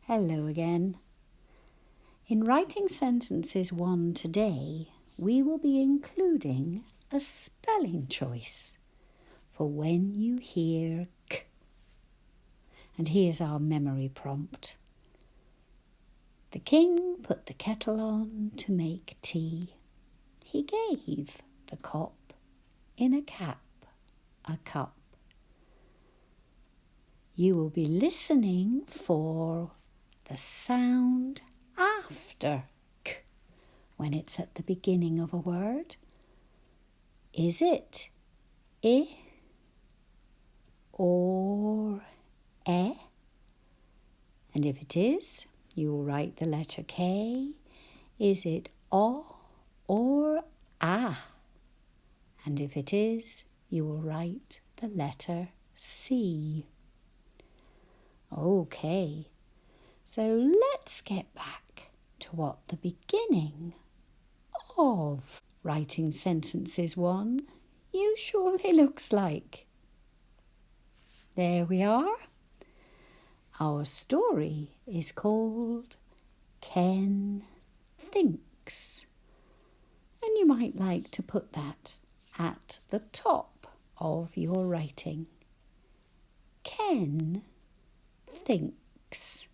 Hello again. In writing sentences 1 today, we will be including a spelling choice for when you hear k. And here's our memory prompt. The king put the kettle on to make tea. He gave the cop in a cap a cup. You will be listening for the sound after k when it's at the beginning of a word. Is it I or e? And if it is, you will write the letter K. Is it o or a? And if it is, you will write the letter C. Okay, so let's get back to what the beginning of writing sentences 1 usually looks like. There we are. Our story is called Ken Thinks. And you might like to put that at the top of your writing. Ken thinks.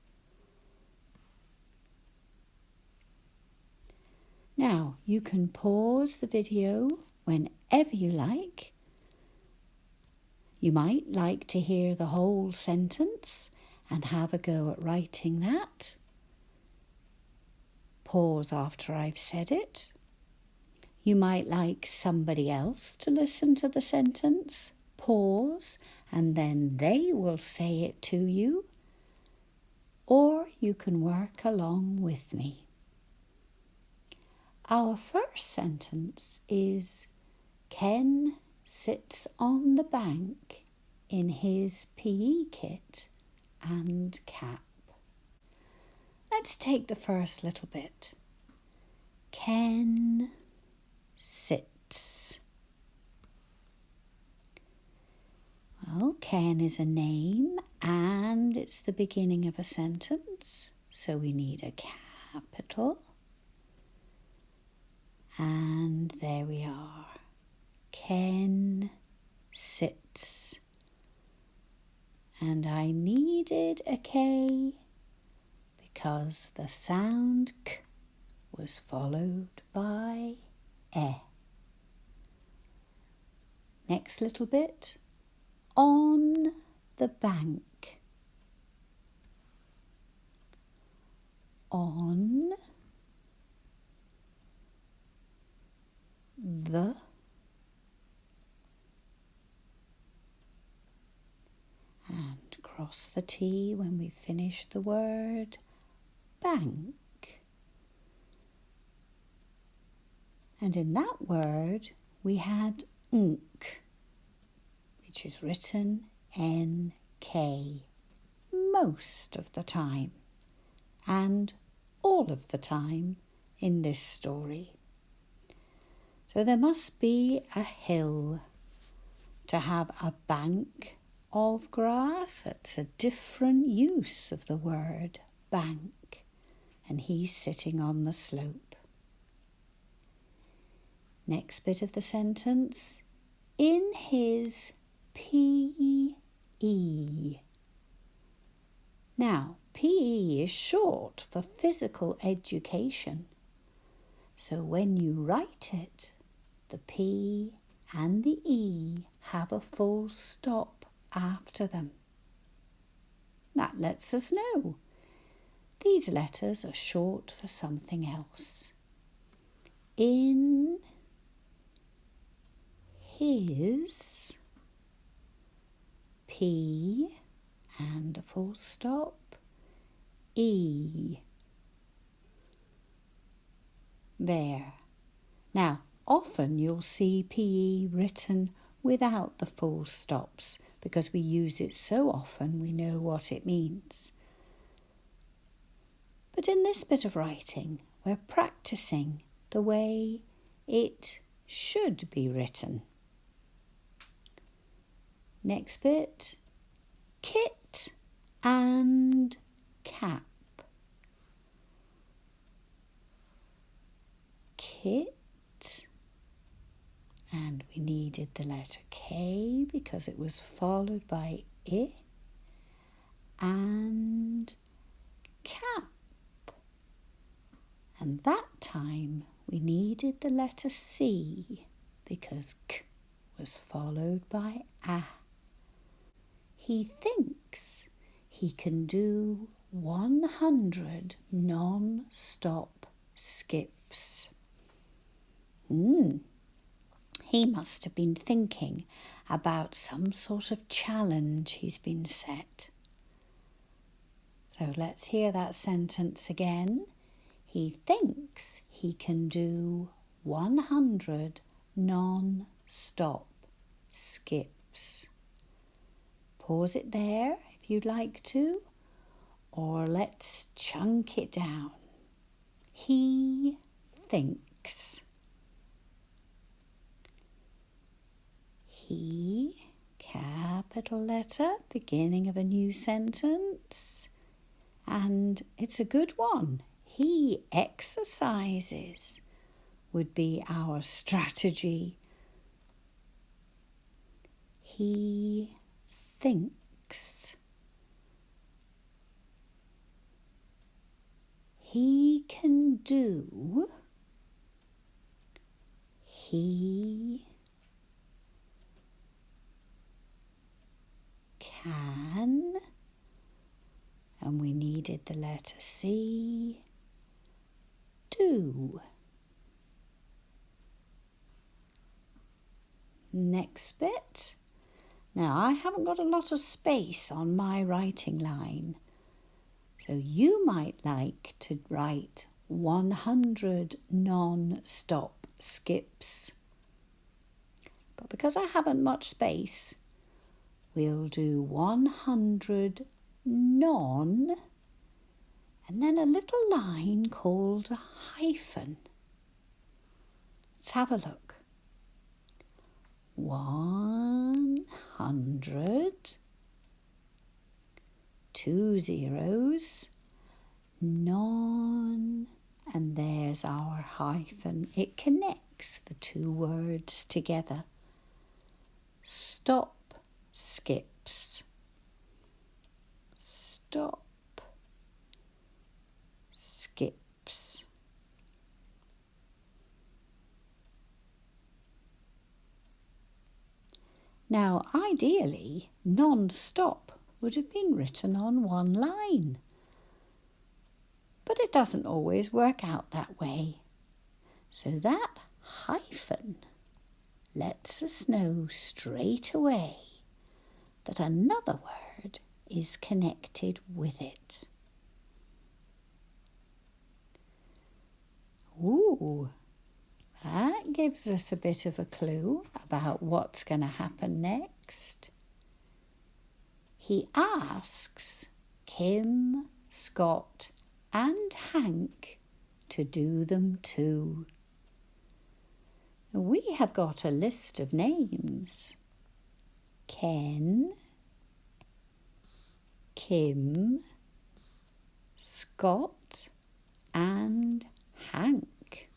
Now, you can pause the video whenever you like. You might like to hear the whole sentence and have a go at writing that. Pause after I've said it. You might like somebody else to listen to the sentence. Pause, and then they will say it to you. Or you can work along with me. Our first sentence is Ken sits on the bank in his PE kit and cap. Let's take the first little bit. Ken sits. Well, Ken is a name and it's the beginning of a sentence, so we need a capital. And there we are. Ken sits. And I needed a K because the sound K was followed by E. Next little bit. On the bank. On the and cross the T when we finish the word bank. And in that word we had nk, which is written NK most of the time and all of the time in this story. So there must be a hill to have a bank of grass. That's a different use of the word bank. And he's sitting on the slope. Next bit of the sentence. In his PE. Now, PE is short for physical education. So when you write it, the P and the E have a full stop after them. That lets us know these letters are short for something else. In his P and a full stop E. There. Now, often you'll see PE written without the full stops because we use it so often we know what it means. But in this bit of writing, we're practicing the way it should be written. Next bit, kit and cap. hit. And we needed the letter K because it was followed by I. And cap. And that time we needed the letter C because K was followed by A. He thinks he can do 100 non-stop skips. He must have been thinking about some sort of challenge he's been set. So let's hear that sentence again. He thinks he can do 100 non-stop skips. Pause it there if you'd like to, or let's chunk it down. He thinks. He, capital letter, beginning of a new sentence. And it's a good one. He exercises would be our strategy. He thinks. He can do. He can. And we needed the letter C. Do. Next bit. Now, I haven't got a lot of space on my writing line, so you might like to write 100 non-stop skips. But because I haven't much space, we'll do 100 non and then a little line called a hyphen. Let's have a look. 100, 2 zeros, non, and there's our hyphen. It connects the two words together. Stop skips. Stop skips. Now, ideally, non-stop would have been written on one line. But it doesn't always work out that way. So that hyphen lets us know straight away that another word is connected with it. Ooh, that gives us a bit of a clue about what's going to happen next. He asks Kim, Scott, and Hank to do them too. We have got a list of names. Ken, Kim, Scott, and Hank.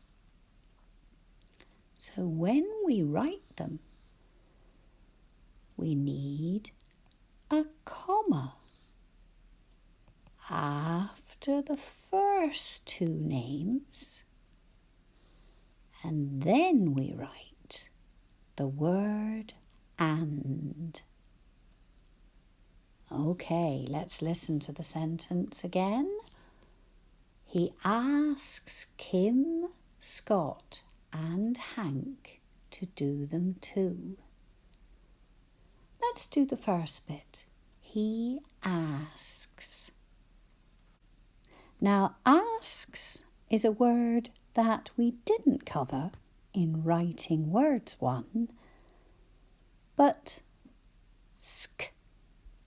So when we write them, we need a comma after the first two names, and then we write the word and. Okay, let's listen to the sentence again. He asks Kim, Scott, and Hank to do them too. Let's do the first bit. He asks. Now, asks is a word that we didn't cover in writing words 1, but sk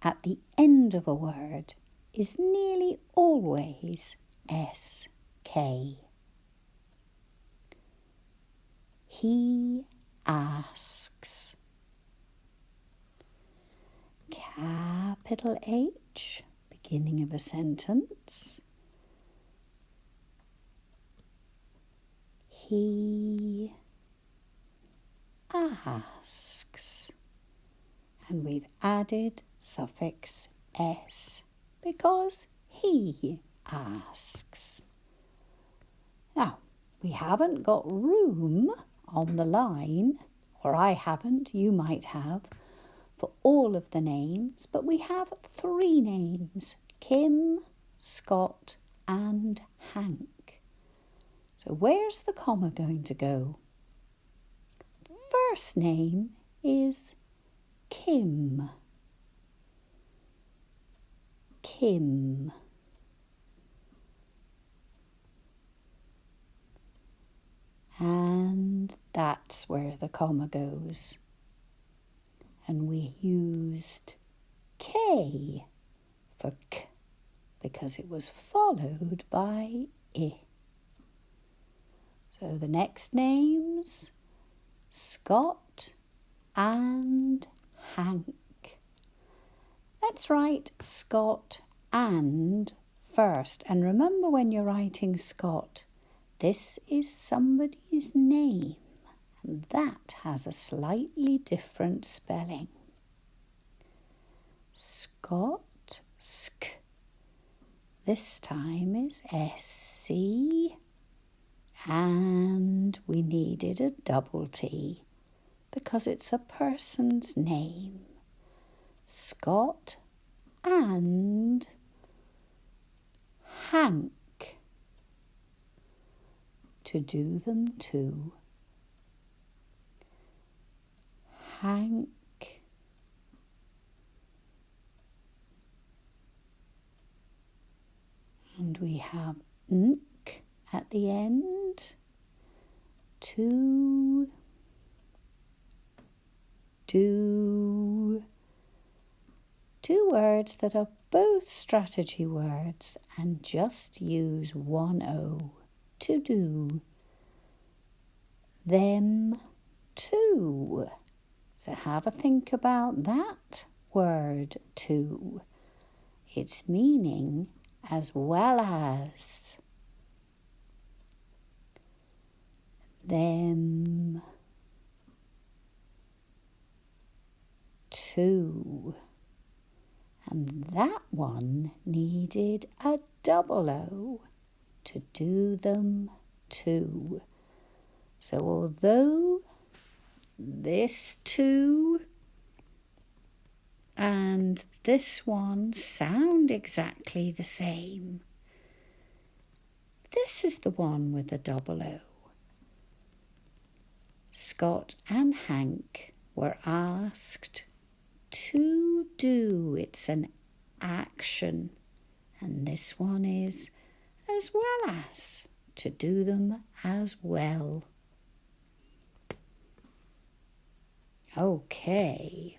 at the end of a word is nearly always SK. He asks. Capital H, beginning of a sentence. He asks. And we've added suffix s because he asks. Now, we haven't got room on the line, or I haven't, you might have, for all of the names, but we have 3 names, Kim, Scott and Hank. So where's the comma going to go? First name is Kim. Kim. And that's where the comma goes. And we used K for K because it was followed by I. So the next names, Scott and Hank. Let's write Scott and first. And remember, when you're writing Scott, this is somebody's name, and that has a slightly different spelling. Scott, sk. This time is SC, and we needed a double T because it's a person's name. Scott and Hank. To do them to. Hank and we have nk at the end. To do. 2 words that are both strategy words and just use one O. To do. Them too. So have a think about that word to. Its meaning as well as. Them too. And that one needed a double O. To do them to. So although this two and this one sound exactly the same, this is the one with the double O. Scott and Hank were asked to do. It's an action, and this one is as well as, to do them as well. Okay,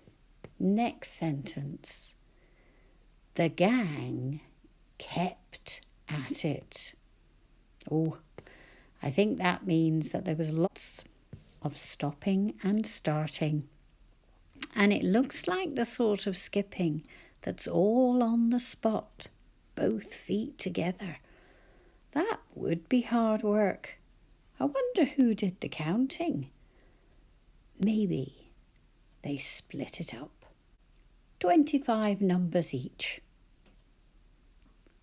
next sentence. The gang kept at it. Oh, I think that means that there was lots of stopping and starting. And it looks like the sort of skipping that's all on the spot, both feet together. That would be hard work. I wonder who did the counting. Maybe they split it up. 25 numbers each.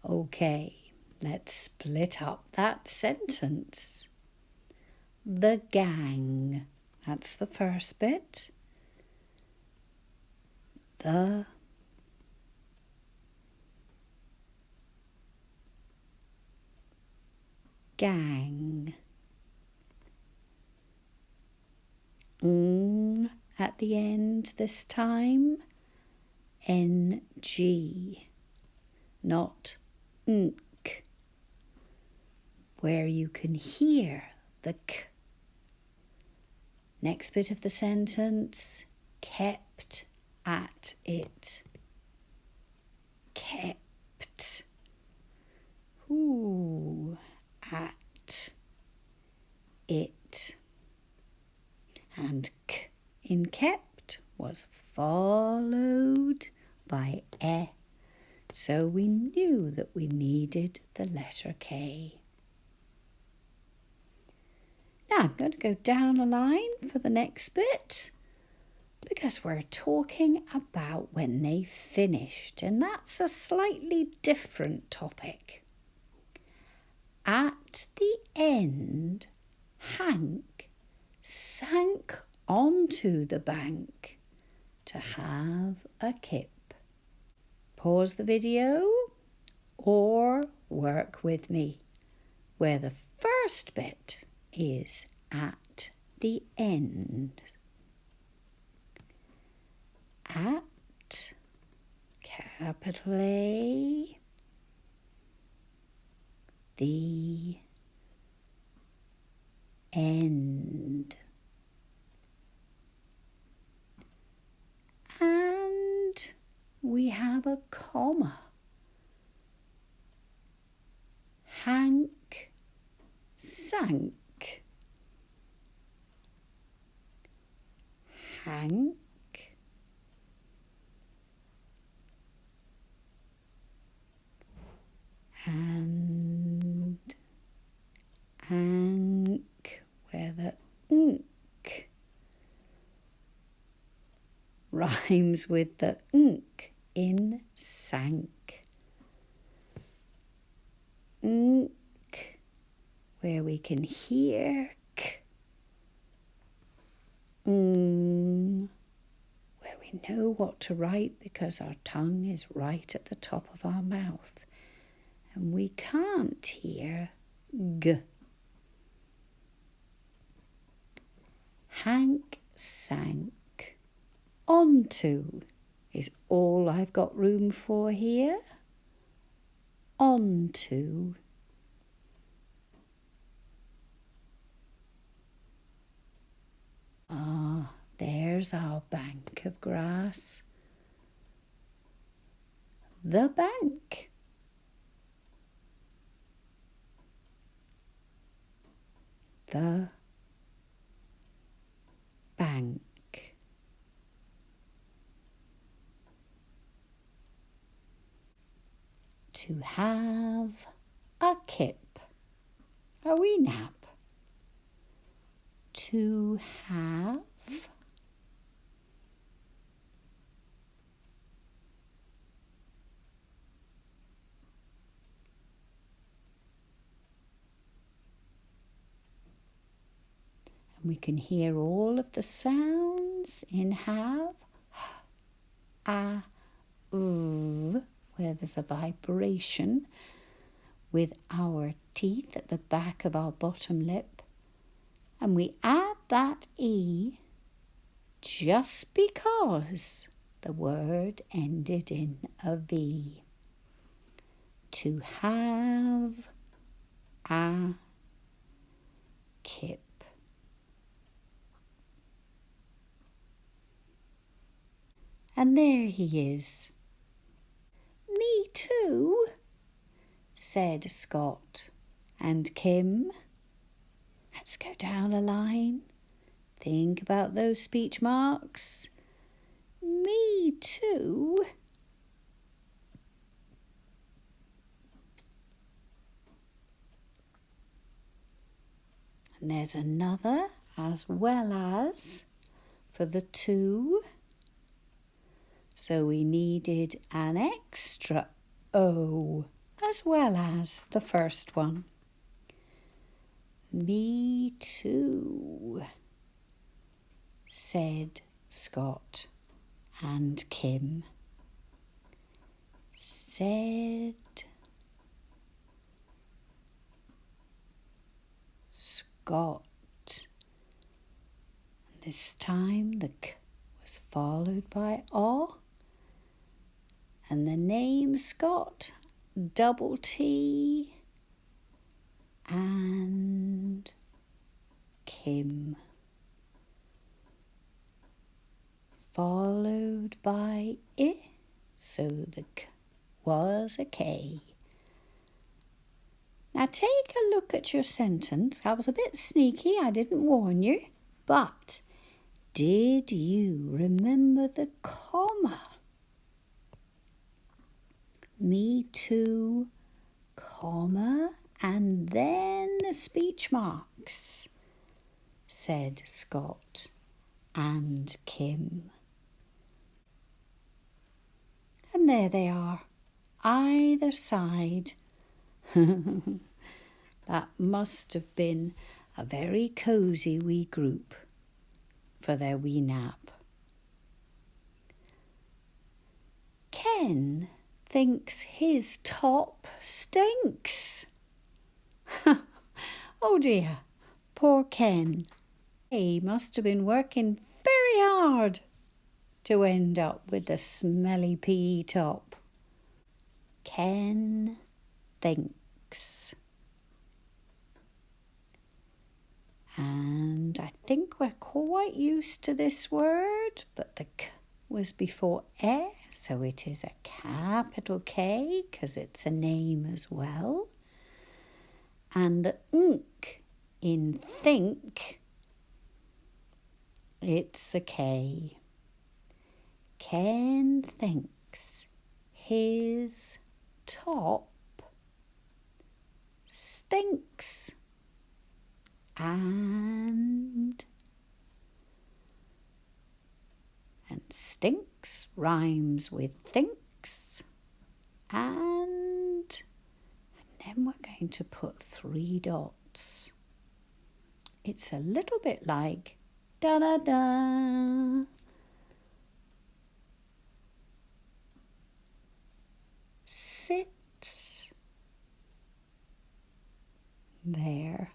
Okay, let's split up that sentence. The gang. That's the first bit. The gang. At the end this time. NG, not nk, where you can hear the k. Next bit of the sentence, kept at it. Kept. Ooh, at it. And k in kept was followed by e. So we knew that we needed the letter K. Now I'm going to go down a line for the next bit because we're talking about when they finished, and that's a slightly different topic. At the end, Hank sank onto the bank to have a kip. Pause the video or work with me, where the first bit is at the end. At, capital A, the end. And we have a comma. Hank sank. Hank and Hank, where the ink rhymes with the ink in sank. Ink, where we can hear k. Where we know what to write because our tongue is right at the top of our mouth and we can't hear g. Hank sank. Onto is all I've got room for here. Onto. Ah, there's our bank of grass. The bank. The bank. To have a kip. A wee nap. To have. And we can hear all of the sounds in have. A, v, where there's a vibration with our teeth at the back of our bottom lip. And we add that E just because the word ended in a V. To have a kip. And there he is. Me too, said Scott and Kim. Let's go down a line. Think about those speech marks. Me too. And there's another as well as for the two. So we needed an extra O as well as the first one. Me too, said Scott and Kim. Said Scott. This time the K was followed by O. And the name Scott, double T, and Kim. Followed by I, so the K was a K. Now take a look at your sentence. I was a bit sneaky, I didn't warn you. But did you remember the comma? Me too, comma, and then the speech marks. said Scott and Kim. And there they are, either side. That must have been a very cosy wee group for their wee nap. Ken thinks his top stinks. Oh dear, poor Ken. He must have been working very hard to end up with the smelly PE top. Ken thinks. And I think we're quite used to this word, but the K was before E, so it is a capital K because it's a name as well. And the nk in think, it's a K. Ken thinks his top stinks. And stinks rhymes with thinks. And then we're going to put 3 dots. It's a little bit like da-da-da. Sits there.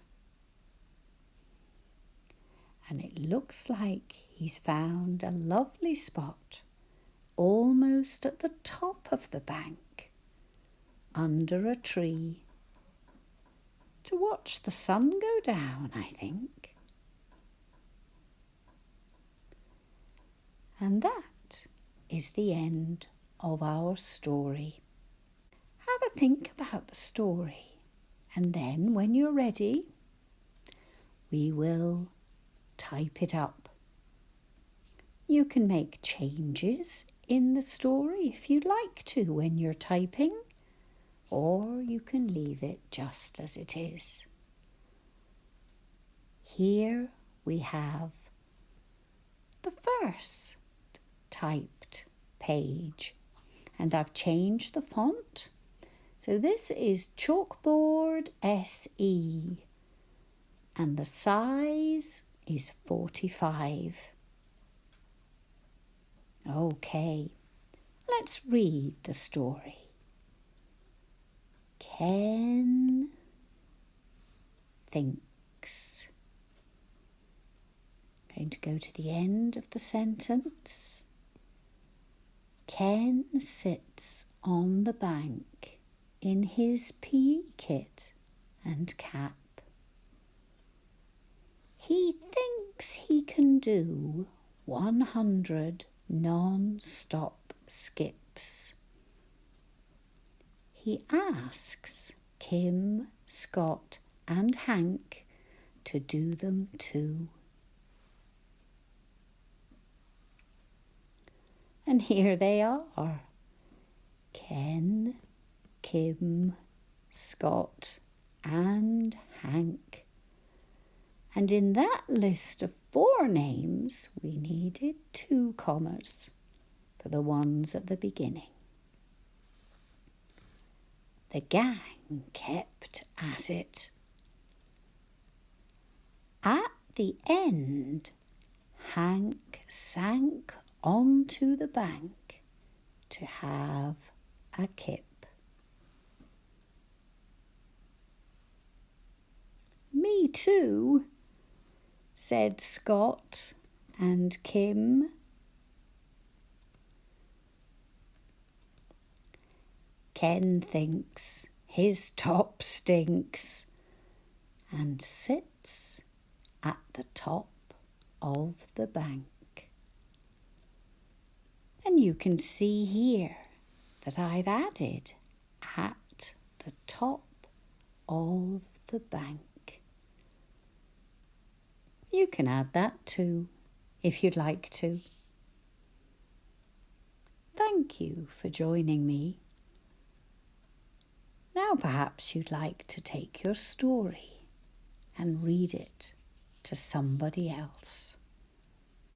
And it looks like he's found a lovely spot almost at the top of the bank, under a tree, to watch the sun go down, I think. And that is the end of our story. Have a think about the story, and then when you're ready, we will type it up. You can make changes in the story if you'd like to when you're typing, or you can leave it just as it is. Here we have the first typed page, and I've changed the font. So this is Chalkboard SE, and the size is 45. Okay, let's read the story. Ken thinks. I'm going to go to the end of the sentence. Ken sits on the bank in his PE kit and cap. He thinks he can do 100 non-stop skips. He asks Kim, Scott and Hank to do them too. And here they are. Ken, Kim, Scott and Hank. And in that list of 4 names, we needed 2 commas for the ones at the beginning. The gang kept at it. At the end, Hank sank onto the bank to have a kip. Me too, said Scott and Kim. Ken thinks his top stinks and sits at the top of the bank. And you can see here that I've added at the top of the bank. You can add that too, if you'd like to. Thank you for joining me. Now perhaps you'd like to take your story and read it to somebody else.